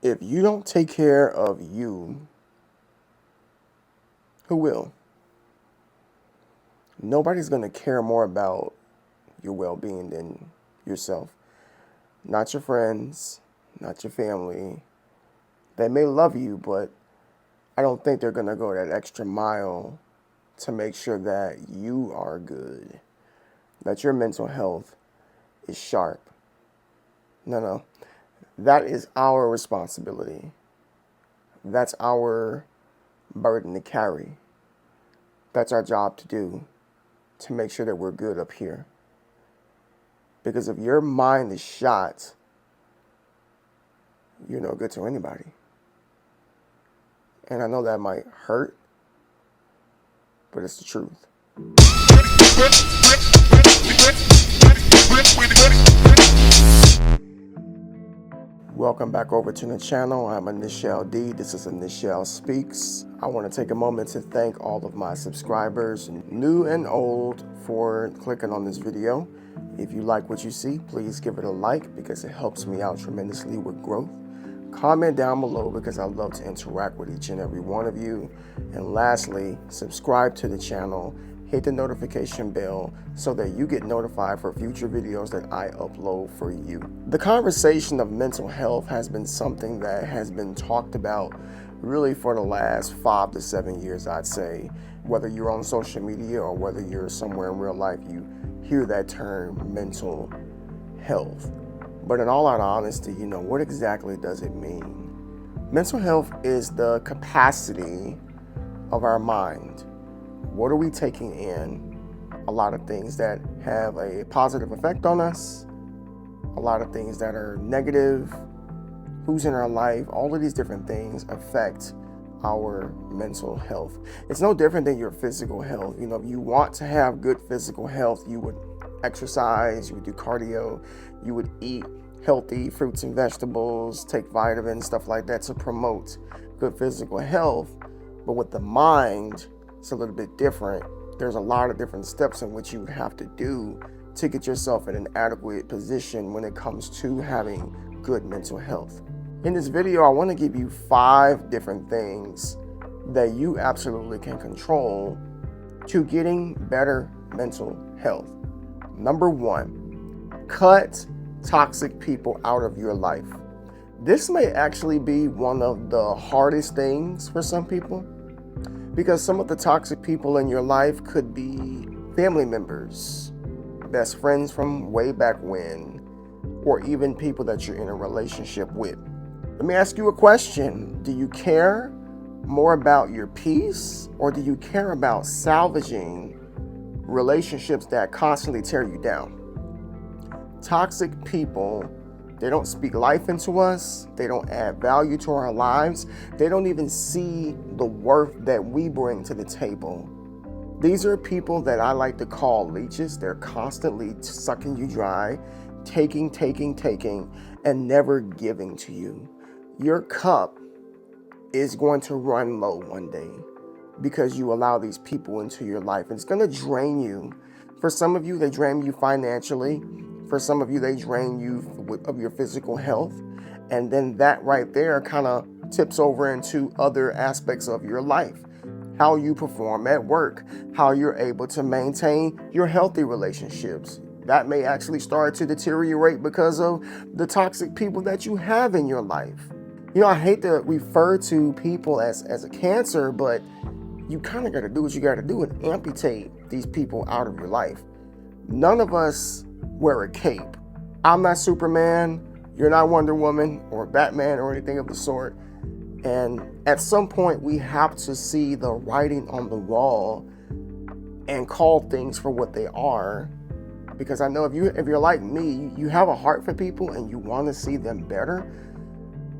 If you don't take care of you, who will? Nobody's going to care more about your well being than yourself. Not your friends, not your family. They may love you, but I don't think they're going to go that extra mile to make sure that you are good, that your mental health is sharp. No. That is our responsibility. That's our burden to carry. That's our job to do, to make sure that we're good up here. Because if your mind is shot, you're no good to anybody. And I know that might hurt, but it's the truth. Welcome back over to the channel. I'm Anishel D. This is Anishel Speaks. I want to take a moment to thank all of my subscribers, new and old, for clicking on this video. If you like what you see, please give it a like because it helps me out tremendously with growth. Comment down below because I love to interact with each and every one of you. And lastly, subscribe to the channel. Hit the notification bell so that you get notified for future videos that I upload for you. The conversation of mental health has been something that has been talked about really for the last 5 to 7 years, I'd say. Whether you're on social media or whether you're somewhere in real life, you hear that term mental health. But in all out honesty, what exactly does it mean? Mental health is the capacity of our mind. What are we taking in? A lot of things that have a positive effect on us, a lot of things that are negative, who's in our life, all of these different things affect our mental health. It's no different than your physical health. If you want to have good physical health, you would exercise, you would do cardio, you would eat healthy fruits and vegetables, take vitamins, stuff like that to promote good physical health. But with the mind, it's a little bit different. There's a lot of different steps in which you have to do to get yourself in an adequate position when it comes to having good mental health. In this video, I want to give you 5 different things that you absolutely can control to getting better mental health. Number 1, cut toxic people out of your life. This may actually be one of the hardest things for some people, because some of the toxic people in your life could be family members, best friends from way back when, or even people that you're in a relationship with. Let me ask you a question. Do you care more about your peace, or do you care about salvaging relationships that constantly tear you down? Toxic people, they don't speak life into us. They don't add value to our lives. They don't even see the worth that we bring to the table. These are people that I like to call leeches. They're constantly sucking you dry, taking, and never giving to you. Your cup is going to run low one day because you allow these people into your life. It's going to drain you. For some of you, they drain you financially. For some of you, they drain you of your physical health. And then that right there kind of tips over into other aspects of your life. How you perform at work, how you're able to maintain your healthy relationships. That may actually start to deteriorate because of the toxic people that you have in your life. I hate to refer to people as a cancer, but you kind of got to do what you got to do and amputate these people out of your life. None of us wear a cape. I'm not Superman, you're not Wonder Woman or Batman or anything of the sort. And at some point we have to see the writing on the wall and call things for what they are. Because I know if you're like me, you have a heart for people and you want to see them better.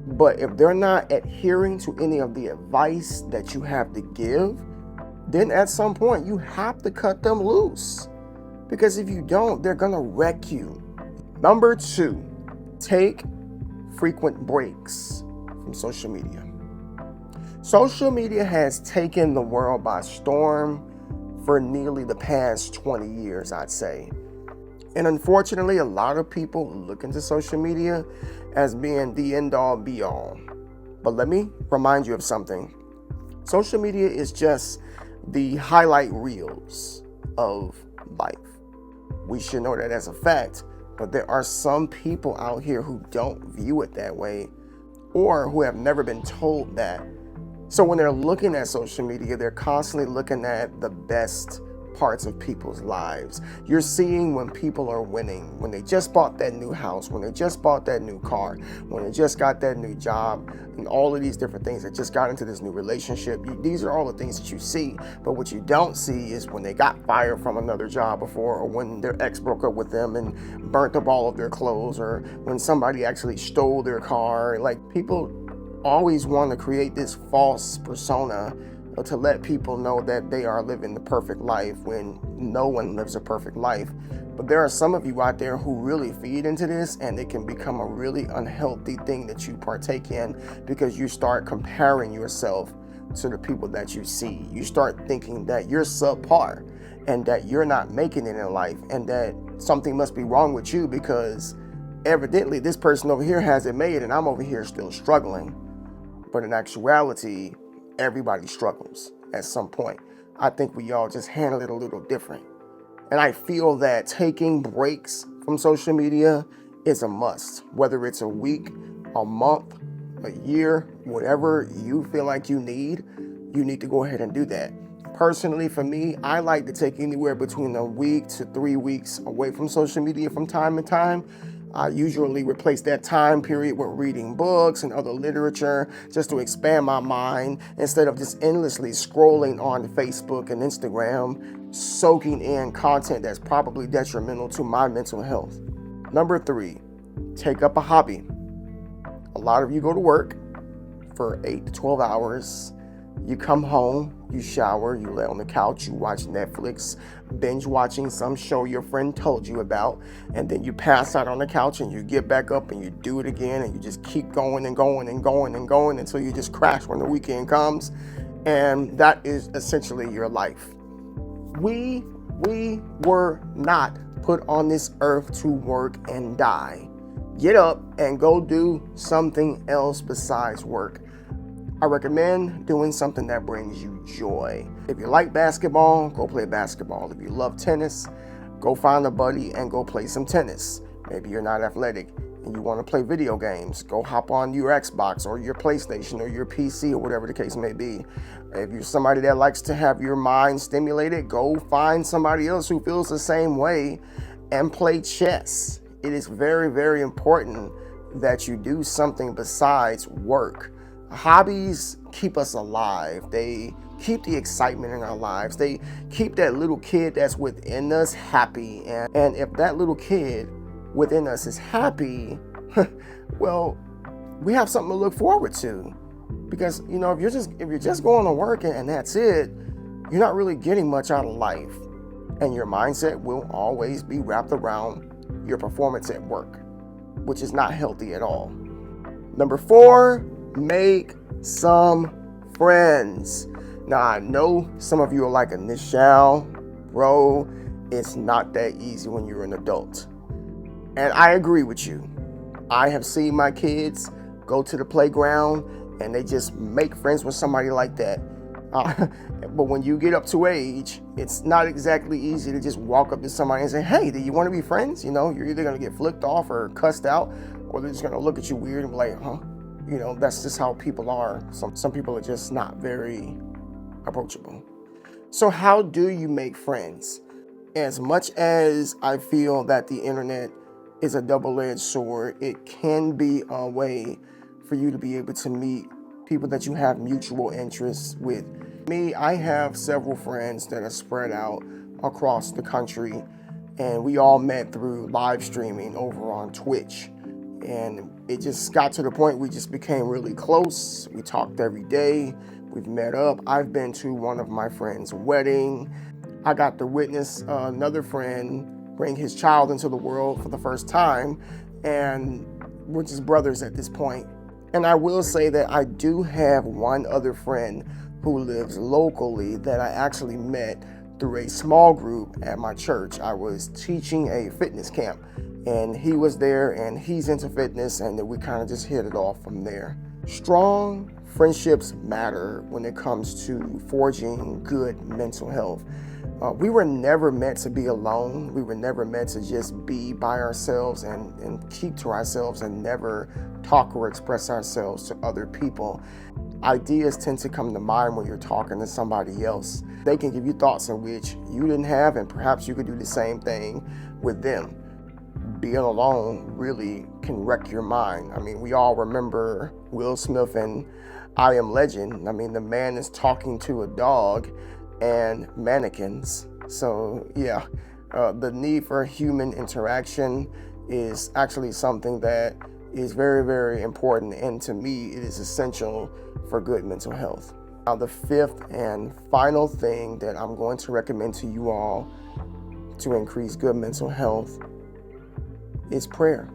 But if they're not adhering to any of the advice that you have to give, then at some point you have to cut them loose. Because if you don't, they're going to wreck you. Number 2, take frequent breaks from social media. Social media has taken the world by storm for nearly the past 20 years, I'd say. And unfortunately, a lot of people look into social media as being the end all be all. But let me remind you of something. Social media is just the highlight reels of life. We should know that as a fact, but there are some people out here who don't view it that way, or who have never been told that. So when they're looking at social media, they're constantly looking at the best parts of people's lives. You're seeing when people are winning, when they just bought that new house, when they just bought that new car, when they just got that new job, and all of these different things that just got into this new relationship. These are all the things that you see, but what you don't see is when they got fired from another job before, or when their ex broke up with them and burnt up all of their clothes, or when somebody actually stole their car. Like, people always want to create this false persona to let people know that they are living the perfect life when no one lives a perfect life. But there are some of you out there who really feed into this, and it can become a really unhealthy thing that you partake in, because you start comparing yourself to the people that you see. You start thinking that you're subpar and that you're not making it in life, and that something must be wrong with you because evidently this person over here has it made and I'm over here still struggling. But in actuality, everybody struggles at some point. I think we all just handle it a little different. And I feel that taking breaks from social media is a must. Whether it's a week, a month, a year, whatever you feel like you need to go ahead and do that. Personally, for me, I like to take anywhere between a week to 3 weeks away from social media from time to time. I usually replace that time period with reading books and other literature, just to expand my mind, instead of just endlessly scrolling on Facebook and Instagram, soaking in content that's probably detrimental to my mental health. Number 3, take up a hobby. A lot of you go to work for 8 to 12 hours. You come home, you shower, you lay on the couch, you watch Netflix, binge watching some show your friend told you about, and then you pass out on the couch and you get back up and you do it again, and you just keep going and going and going and going until you just crash when the weekend comes. And that is essentially your life. We were not put on this earth to work and die. Get up and go do something else besides work. I recommend doing something that brings you joy. If you like basketball, go play basketball. If you love tennis, go find a buddy and go play some tennis. Maybe you're not athletic and you want to play video games. Go hop on your Xbox or your PlayStation or your PC or whatever the case may be. If you're somebody that likes to have your mind stimulated, go find somebody else who feels the same way and play chess. It is very, very important that you do something besides work. Hobbies keep us alive. They keep the excitement in our lives. They keep that little kid that's within us happy. And if that little kid within us is happy, well, we have something to look forward to. Because, if you're just going to work and that's it, you're not really getting much out of life. And your mindset will always be wrapped around your performance at work, which is not healthy at all. Number 4, make some friends. Now, I know some of you are like, Nichelle, bro, it's not that easy when you're an adult. And I agree with you. I have seen my kids go to the playground and they just make friends with somebody like that. But when you get up to age, it's not exactly easy to just walk up to somebody and say, hey, do you want to be friends? You're either going to get flicked off or cussed out, or they're just going to look at you weird and be like, huh? That's just how people are. Some people are just not very approachable. So how do you make friends? As much as I feel that the internet is a double-edged sword, it can be a way for you to be able to meet people that you have mutual interests with. Me, I have several friends that are spread out across the country, and we all met through live streaming over on Twitch. And it just got to the point we just became really close. We talked every day. We've met up. I've been to one of my friend's wedding. I got to witness another friend bring his child into the world for the first time. And we're just brothers at this point. And I will say that I do have one other friend who lives locally that I actually met through a small group at my church. I was teaching a fitness camp, and he was there, and he's into fitness, and then we kind of just hit it off from there. Strong friendships matter when it comes to forging good mental health. We were never meant to be alone. We were never meant to just be by ourselves and keep to ourselves and never talk or express ourselves to other people. Ideas tend to come to mind when you're talking to somebody else. They can give you thoughts in which you didn't have, and perhaps you could do the same thing with them. Being alone really can wreck your mind. I mean, we all remember Will Smith and I Am Legend. I mean, the man is talking to a dog and mannequins. So yeah, the need for human interaction is actually something that is very, very important. And to me, it is essential for good mental health. Now, the fifth and final thing that I'm going to recommend to you all to increase good mental health is prayer.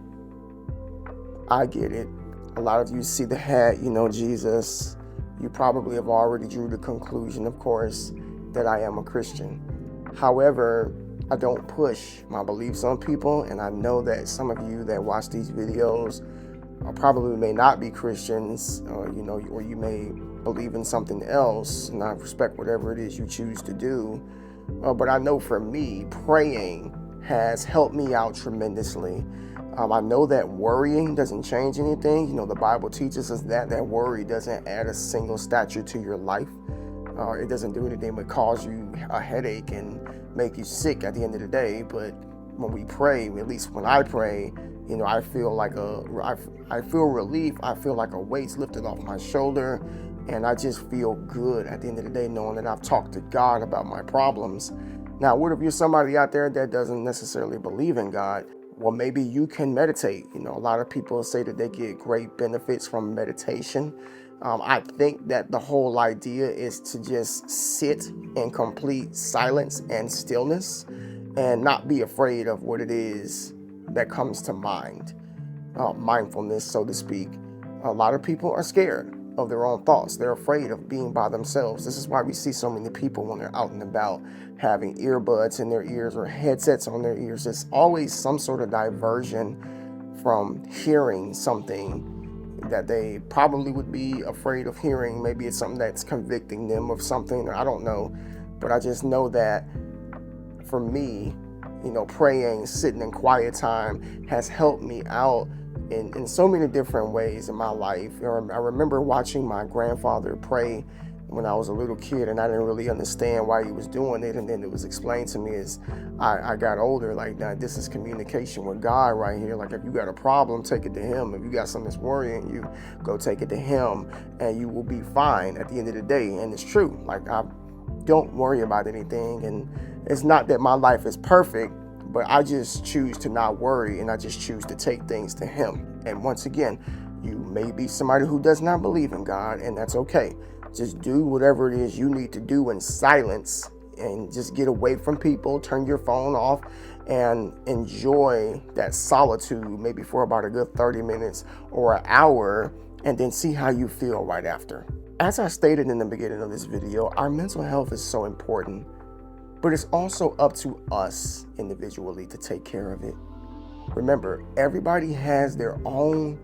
I get it. A lot of you see the hat, Jesus. You probably have already drew the conclusion, of course, that I am a Christian. However, I don't push my beliefs on people, and I know that some of you that watch these videos probably may not be Christians, or you may believe in something else, and I respect whatever it is you choose to do. But I know for me, praying has helped me out tremendously. I know that worrying doesn't change anything. The Bible teaches us that worry doesn't add a single stature to your life. It doesn't do anything but cause you a headache and make you sick at the end of the day. But when we pray, at least when I pray, I feel I feel relief. I feel like a weight's lifted off my shoulder, and I just feel good at the end of the day knowing that I've talked to God about my problems. Now, what if you're somebody out there that doesn't necessarily believe in God? Well, maybe you can meditate. A lot of people say that they get great benefits from meditation. I think that the whole idea is to just sit in complete silence and stillness and not be afraid of what it is that comes to mind. Mindfulness, so to speak. A lot of people are scared of their own thoughts. They're afraid of being by themselves. This is why we see so many people when they're out and about having earbuds in their ears or headsets on their ears. It's always some sort of diversion from hearing something that they probably would be afraid of hearing. Maybe it's something that's convicting them of something, I don't know. But I just know that for me, praying, sitting in quiet time has helped me out in so many different ways in my life. I remember watching my grandfather pray when I was a little kid, and I didn't really understand why he was doing it. And then it was explained to me as I got older, like, now this is communication with God right here. Like, if you got a problem, take it to him. If you got something that's worrying you, go take it to him, and you will be fine at the end of the day. And it's true. Like, I don't worry about anything, and it's not that my life is perfect, but I just choose to not worry, and I just choose to take things to him. And once again, you may be somebody who does not believe in God, and that's okay. Just do whatever it is you need to do in silence, and just get away from people, turn your phone off, and enjoy that solitude maybe for about a good 30 minutes or an hour, and then see how you feel right after. As I stated in the beginning of this video, our mental health is so important, but it's also up to us individually to take care of it. Remember, everybody has their own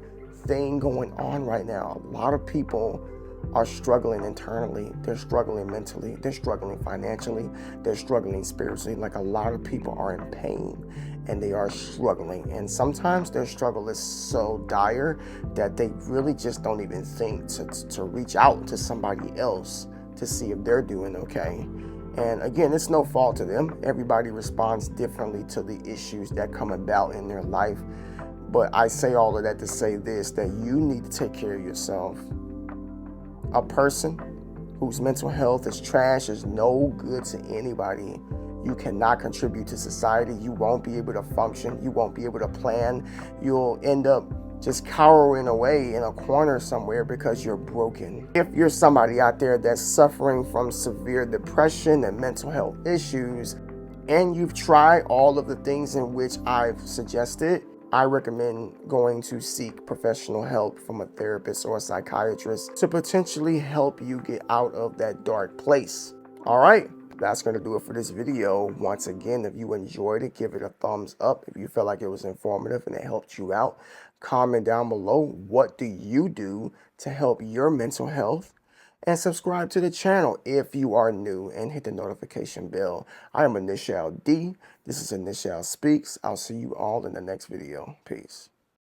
thing going on right now. A lot of people are struggling internally. They're struggling mentally. They're struggling financially. They're struggling spiritually. Like, a lot of people are in pain and they are struggling. And sometimes their struggle is so dire that they really just don't even think to reach out to somebody else to see if they're doing okay. And again, it's no fault to them. Everybody responds differently to the issues that come about in their life. But I say all of that to say this, that you need to take care of yourself. A person whose mental health is trash is no good to anybody. You cannot contribute to society. You won't be able to function. You won't be able to plan. You'll end up just cowering away in a corner somewhere because you're broken. If you're somebody out there that's suffering from severe depression and mental health issues, and you've tried all of the things in which I've suggested, I recommend going to seek professional help from a therapist or a psychiatrist to potentially help you get out of that dark place. All right. That's going to do it for this video. Once again, if you enjoyed it, give it a thumbs up. If you felt like it was informative and it helped you out, comment down below what do you do to help your mental health, and subscribe to the channel if you are new and hit the notification bell. I am Initial D. This is Initial Speaks. I'll see you all in the next video. Peace.